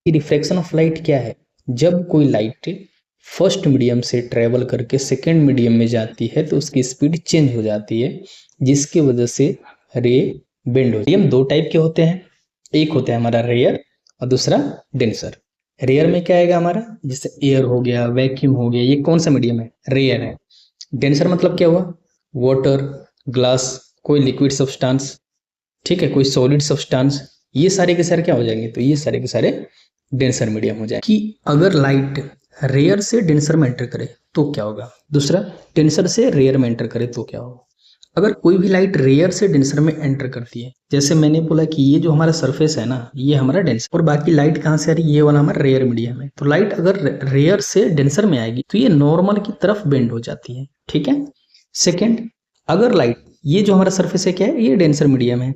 Refraction of light क्या है? जब कोई लाइट फर्स्ट मीडियम से ट्रेवल करके सेकेंड मीडियम में जाती है तो उसकी स्पीड चेंज हो जाती है, जिसकी वजह से रे बेंड होती है। मीडियम दो टाइप के होते हैं, एक होता है हमारा रेयर और दूसरा डेंसर। रेयर में क्या आएगा हमारा, जैसे एयर हो गया, वैक्यूम हो गया, ये कौन सा मीडियम है? रेयर है। डेंसर मतलब क्या हुआ? वाटर, ग्लास, कोई लिक्विड सब्सटेंस, ठीक है, कोई सॉलिड सब्सटेंस, ये सारे के सारे क्या हो जाएंगे? तो ये सारे के सारे डेंसर मीडियम हो जाएंगे। कि अगर लाइट रेयर से डेंसर में एंटर करे तो क्या होगा, दूसरा डेंसर से रेयर में एंटर करे तो क्या होगा। अगर कोई भी लाइट रेयर से डेंसर में एंटर करती है, जैसे मैंने बोला कि ये जो हमारा सरफेस है ना, ये हमारा डेंसर, और बाकी लाइट कहाँ से आ रही है? ये वाला हमारा रेयर मीडियम है। तो लाइट अगर रेयर से डेंसर में आएगी तो ये नॉर्मल की तरफ बेंड हो जाती है, ठीक है। सेकेंड, अगर लाइट, ये जो हमारा सरफेस है क्या है? ये डेंसर मीडियम है,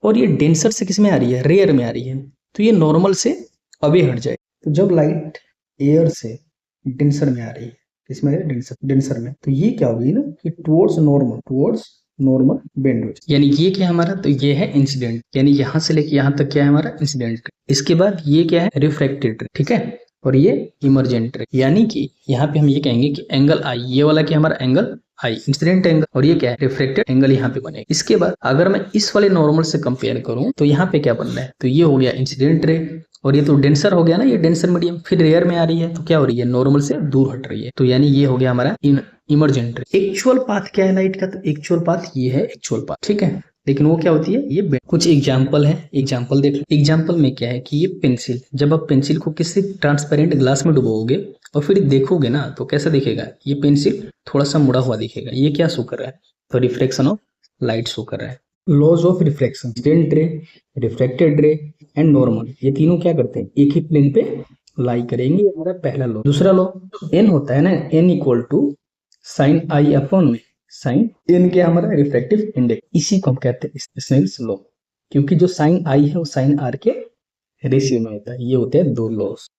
और ये डेंसर से किस में आ रही है? रेयर में आ रही है, तो ये नॉर्मल से अवे हट जाए। तो जब लाइट एयर से डेंसर में आ रही है, किसमें है? डेंसर में, तो ये क्या होगी ना कि टुवर्ड्स नॉर्मल बेंड हो जाए। यानी ये क्या हमारा, तो ये है इंसिडेंट, यानी यहां से लेके यहां तक क्या है हमारा? इंसिडेंट। इसके बाद ये क्या है? रिफ्रैक्टेड रे, ठीक है, और ये इमर्जेंट रे। यानी कि यहाँ पे हम ये कहेंगे कि एंगल आई, ये वाला क्या हमारा? एंगल आई, इंसिडेंट एंगल, और ये क्या है? रिफ्लेक्टेड एंगल यहाँ पे बनेगा। इसके बाद अगर मैं इस वाले नॉर्मल से कंपेयर करूं तो यहाँ पे क्या बन रहा है? तो ये हो गया इंसिडेंट रे, और ये तो डेंसर हो गया ना, ये डेंसर मीडियम, फिर रेयर में आ रही है तो क्या हो रही है? नॉर्मल से दूर हट रही है, तो यानी ये हो गया हमारा इमर्जेंट रे। एक्चुअल पाथ क्या है लाइट का? तो एक्चुअल पाथ ये है एक्चुअल पाथ, ठीक है, लेकिन वो क्या होती है? ये कुछ एग्जाम्पल है, एग्जाम्पल देख लो। एग्जाम्पल में क्या है कि ये पेंसिल, जब आप पेंसिल को किसी ट्रांसपेरेंट ग्लास में डुबोगे और फिर देखोगे ना, तो कैसा दिखेगा? ये पेंसिल थोड़ा सा मुड़ा हुआ दिखेगा। ये क्या शो कर रहा है? तो रिफ्लेक्शन ऑफ लाइट शो कर रहा है। Laws of reflection, incident ray, reflected ray and normal, ये तीनों क्या करते हैं? एक ही प्लेन पे लाई करेंगे, ये हमारा पहला लॉ। दूसरा लॉ एन होता है ना, n equal to sine i upon में साइन एन, के हमारा रिफ्लेक्टिव इंडेक्स, इसी को हम कहते हैं स्नेल्स लॉ, क्योंकि जो साइन आई है वो साइन आर के रेशियो में होता है। ये होते हैं दो लॉस।